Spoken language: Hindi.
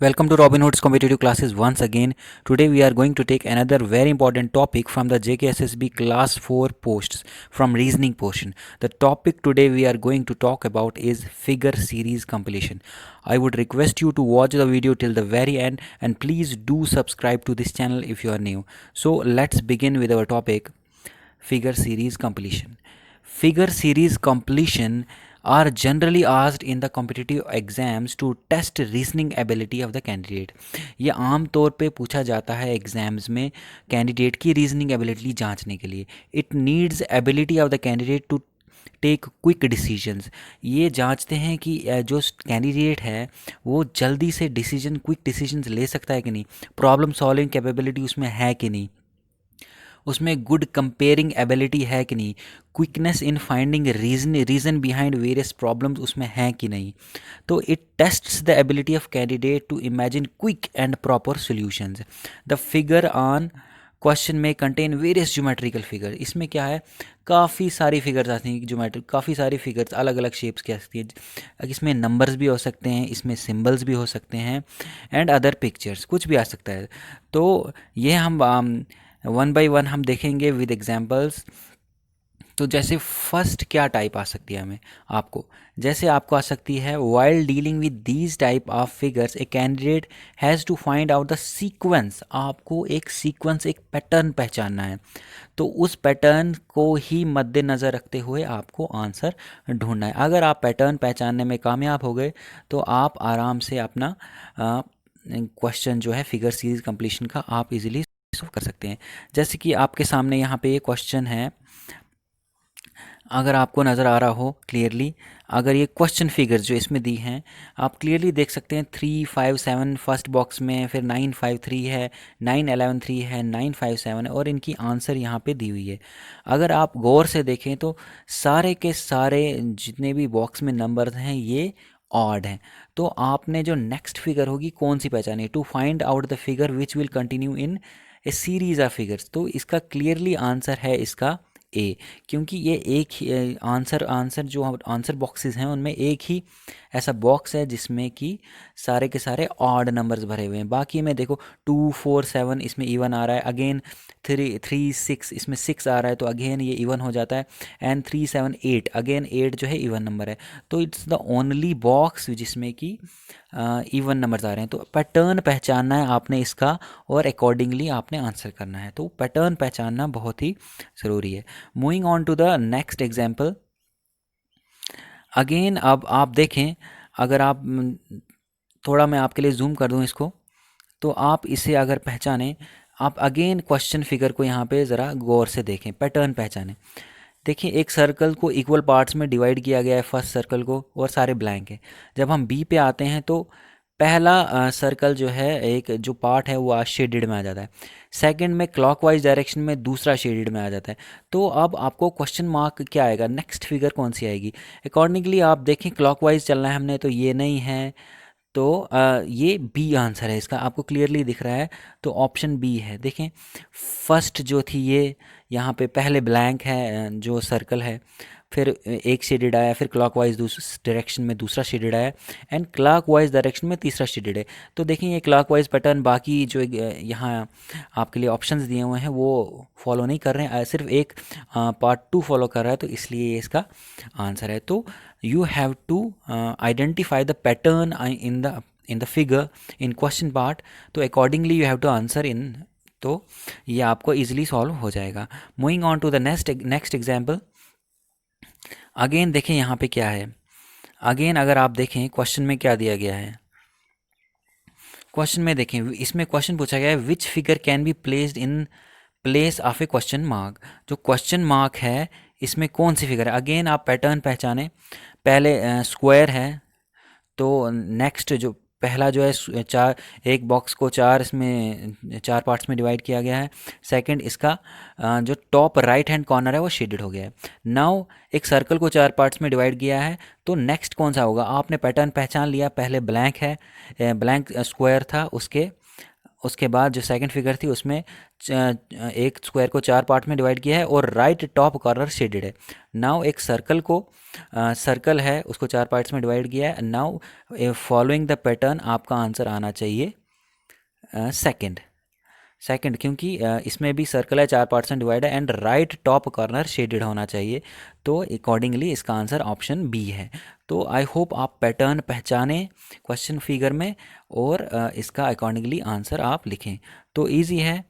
Welcome to Robinhood's competitive classes once again. Today we are going to take another very important topic from the JKSSB class 4 posts from reasoning portion. The topic today we are going to talk about is figure series completion. I would request you to watch the video till the very end and please do subscribe to this channel if you are new. So let's begin with our topic, figure series completion. Figure series completion are generally asked in the competitive exams to test reasoning ability of the candidate. ये आम तौर पे पूछा जाता है एग्जाम्स में कैंडिडेट की रीजनिंग एबिलिटी जांचने के लिए. It needs ability of the candidate to take quick decisions. ये जांचते हैं कि जो कैंडिडेट है वो जल्दी से डिसीजन क्विक डिसीजंस ले सकता है कि नहीं, प्रॉब्लम सॉल्विंग कैपेबिलिटी उसमें है कि नहीं, उसमें गुड कंपेयरिंग एबिलिटी है कि नहीं, quickness in finding reason behind various problems उसमें है कि नहीं. तो it tests the ability of candidate to imagine quick and proper solutions. The figure on question में कंटेन वेरियस ज्योमेट्रिकल फिगर. इसमें क्या है, काफ़ी सारी फिगर्स आती हैं ज्योमेट्रिक, काफ़ी सारी फिगर्स अलग अलग शेप्स की आ सकती है. इसमें नंबर्स भी हो सकते हैं, इसमें सिंबल्स भी हो सकते हैं एंड अदर पिक्चर्स, कुछ भी आ सकता है. तो ये हम वन बाय वन हम देखेंगे विद एग्जांपल्स. तो जैसे फर्स्ट क्या टाइप आ सकती है हमें, आपको जैसे आपको आ सकती है, while dealing with these type of figures a candidate has to find out the sequence. आपको एक सीक्वेंस, एक पैटर्न पहचानना है. तो उस पैटर्न को ही मद्देनज़र रखते हुए आपको आंसर ढूंढना है. अगर आप पैटर्न पहचानने में कामयाब हो गए तो आप आराम से अपना क्वेश्चन जो है फिगर सीरीज कंप्लीशन का आप इजीली सॉल्व कर सकते हैं. जैसे कि आपके सामने यहाँ पे ये क्वेश्चन है, अगर आपको नज़र आ रहा हो क्लियरली, अगर ये क्वेश्चन फिगर्स जो इसमें दी हैं आप क्लियरली देख सकते हैं. 357 फर्स्ट बॉक्स में, फिर 953 है, 9113 है, 957 है और इनकी आंसर यहाँ पे दी हुई है. अगर आप गौर से देखें तो सारे के सारे जितने भी बॉक्स में नंबर्स हैं ये ऑड हैं. तो आपने जो नेक्स्ट फिगर होगी कौन सी पहचानी, to find out the figure which will continue in a series of figures. तो इसका क्लियरली आंसर है इसका ए, क्योंकि ये एक ही आंसर जो आंसर बॉक्सेस हैं उनमें एक ही ऐसा बॉक्स है जिसमें कि सारे के सारे ऑड नंबर्स भरे हुए हैं. बाकी में देखो 247 इसमें इवन आ रहा है, अगेन 336 इसमें 6 आ रहा है तो अगेन ये इवन हो जाता है, एंड 378 अगेन 8 जो है इवन नंबर है. तो इट्स द ओनली बॉक्स जिसमें कि इवन नंबर्स आ रहे हैं. तो पैटर्न पहचानना है आपने इसका और अकॉर्डिंगली आपने आंसर करना है. तो पैटर्न पहचानना बहुत ही ज़रूरी है. Moving on to the next example. Again अब आप देखें, अगर आप थोड़ा मैं आपके लिए जूम कर दूं इसको, तो आप इसे अगर पहचानें, आप अगेन क्वेश्चन फिगर को यहाँ पे ज़रा गौर से देखें, पैटर्न पहचानें. देखिए एक सर्कल को इक्वल पार्ट्स में डिवाइड किया गया है, फर्स्ट सर्कल को, और सारे ब्लैंक है. जब हम बी पे आते हैं तो पहला सर्कल जो है, एक जो पार्ट है वो शेडेड में आ जाता है. सेकंड में क्लॉकवाइज डायरेक्शन में दूसरा शेडेड में आ जाता है. तो अब आपको क्वेश्चन मार्क क्या आएगा, नेक्स्ट फिगर कौन सी आएगी. अकॉर्डिंगली आप देखें क्लॉकवाइज चलना है हमने, तो ये नहीं है, तो ये बी आंसर है इसका, आपको क्लियरली दिख रहा है. तो ऑप्शन बी है. देखें फर्स्ट जो थी ये, यहाँ पे पहले ब्लैंक है जो सर्कल है, फिर एक शेडेड आया, फिर क्लॉकवाइज डायरेक्शन में दूसरा शेडेड आया, एंड क्लॉकवाइज डायरेक्शन में तीसरा शेडेड है. तो देखें ये क्लॉकवाइज पैटर्न, बाकी जो यहाँ आपके लिए ऑप्शंस दिए हुए हैं वो फॉलो नहीं कर रहे हैं, सिर्फ एक पार्ट 2 फॉलो कर रहा है, तो इसलिए ये इसका आंसर है. तो you have to identify the pattern in the figure in question part. तो accordingly you have to answer in. तो ये आपको easily solve हो जाएगा. Moving on to the next example. Again देखें यहाँ पे क्या है. अगेन अगर आप देखें क्वेश्चन में क्या दिया गया है, क्वेश्चन में देखें, इसमें क्वेश्चन पूछा गया है which figure can be placed in place of A question mark. जो क्वेश्चन मार्क है इसमें कौन सी फिगर है. अगेन आप पैटर्न पहचाने, पहले स्क्वायर है, तो नेक्स्ट जो पहला जो है चार, एक बॉक्स को चार इसमें चार पार्ट्स में डिवाइड किया गया है. सेकंड इसका जो टॉप राइट हैंड कॉर्नर है वो शेडेड हो गया है. नाउ एक सर्कल को चार पार्ट्स में डिवाइड किया है, तो नेक्स्ट कौन सा होगा. आपने पैटर्न पहचान लिया, पहले ब्लैंक है, ब्लैंक स्क्वायर था, उसके उसके बाद जो सेकंड फिगर थी उसमें एक स्क्वायर को 4 पार्ट में डिवाइड किया है और राइट टॉप कॉर्नर शेडेड है। नाउ एक सर्कल है उसको 4 पार्ट्स में डिवाइड किया है। नाउ फॉलोइंग द पैटर्न आपका आंसर आना चाहिए सेकंड क्योंकि इसमें भी सर्कल है 4 पार्ट्स में डिवाइड है and right top corner shaded होना चाहिए, तो अकॉर्डिंगली इसका आंसर ऑप्शन बी है। तो आई होप आप पैटर्न पहचानें क्वेश्चन फिगर में और इसका अकॉर्डिंगली आंसर आप लिखें। तो इजी है,